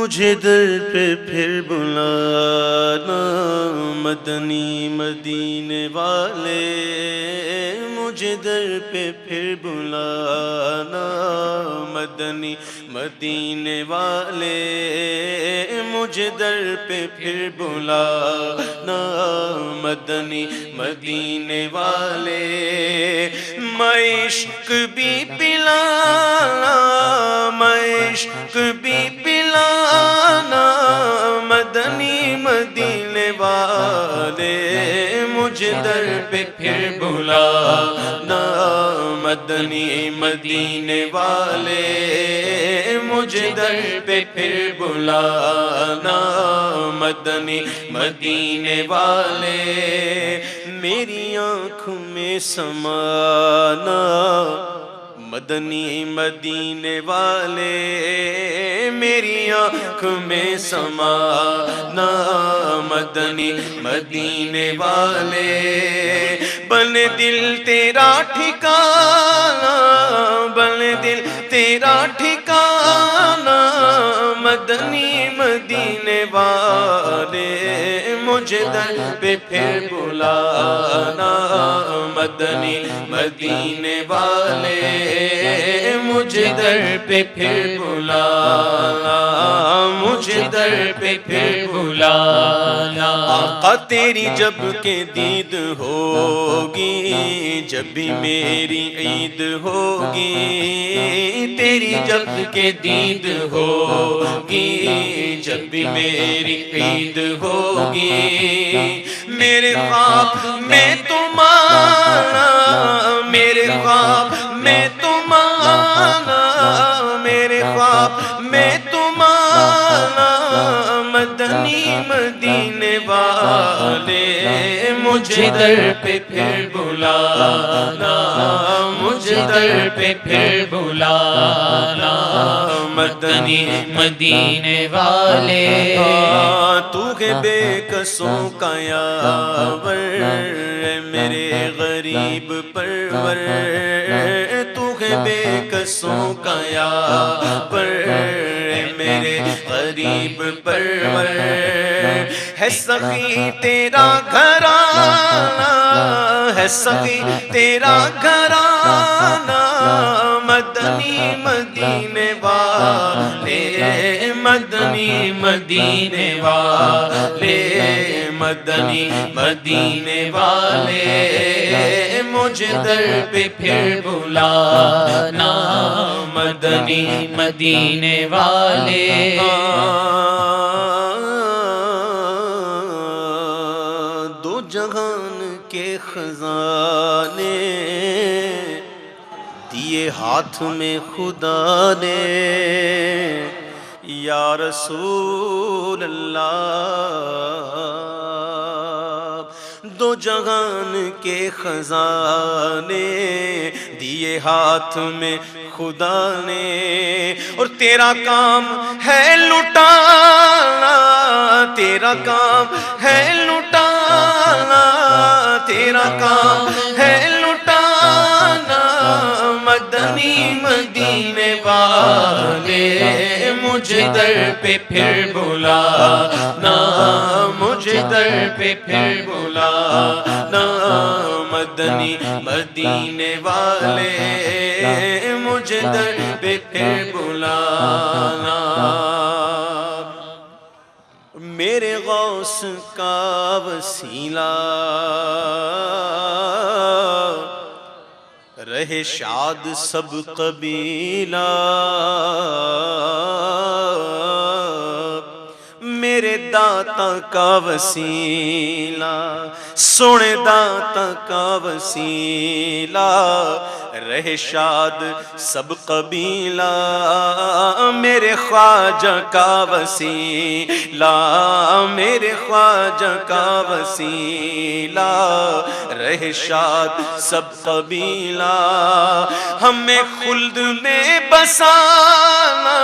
مجھے در پہ پھر بلانا مدنی مدینے والے، مجھے در پہ پھر بلانا مدنی مدینے والے، مجھے در پہ پھر بلانا مدنی مدینے والے، میں عشق بھی پلانا، میں عشق بھی پلانا مدنی مدینے والے، مجھے در پہ پھر بلانا مدنی مدینے والے، مجھے در پہ پھر بلانا مدنی مدینے والے، میری آنکھوں میں سمانا مدنی مدینے والے، میری آنکھ میں سمانا مدنی مدینے والے، بن دل تیرا ٹھکانا، بن دل تیرا ٹھکانا مدنی مدینے والے، مجھے در پہ پھر بلانا مدنی مدینے والے، مجھے در پہ پھر بلانا، مجھے در پہ پھر بلانا، آقا تیری جب کہ دید ہوگی، جب بھی میری عید ہوگی، تیری جب کہ دید ہوگی، جب بھی میری عید ہوگی، میرے خواب میں تم آنا، میرے خواب میں تم آنا، میرے خواب میں تم آنا مدنی مدینے والے، مجھے در پہ پھر بلانا، مجھے در پہ پھر بلانا مدنی مدینے والے، تو ہے بے کسوں کا یاور میرے غریب پرور، تو ہے بے کسوں کا یاور میرے غریب پرور، ہے سخی تیرا گھرانہ، ہے سخی تیرا گھرانہ مدنی مدینے والے، مدنی مدینے والے، مدنی مدینے والے، مجھے در پہ پھر بلانا مدنی مدینے والے، دو جہان کے خزانے دیے ہاتھ میں خدا نے، یا رسول اللہ، دو جہان کے خزانے دیے ہاتھ میں خدا نے، اور تیرا کام ہے لٹانا، تیرا کام ہے لٹانا، تیرا کام ہے لٹانا مدنی مدینے والے، مجھے در پہ پھر بلانا، مجھے در پہ پھر بلانا مدنی مدینے والے، مجھے در پہ پھر بلانا، میرے غوث کا وسیلہ رہے شاد سب قبیلہ، میرے داتا کا وسیلہ، سونے داتا کا وسیلہ رہے شاد سب قبیلہ، میرے خواجہ کا وسیلہ، میرے خواجہ کا وسیلہ رہے شاد سب قبیلہ، ہمیں خلد میں بسانا،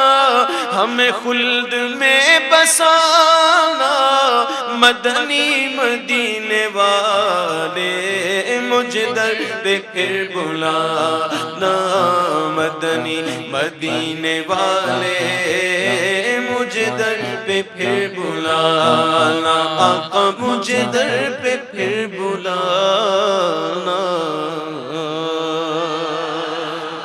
ہمیں خلد میں بسانا مدنی مدینے والے، مجھے در پہ پھر بلانا مدنی مدینے والے، مجھے مجھے در پہ پھر بلانا، آقا مجھے در پہ پھر بلانا۔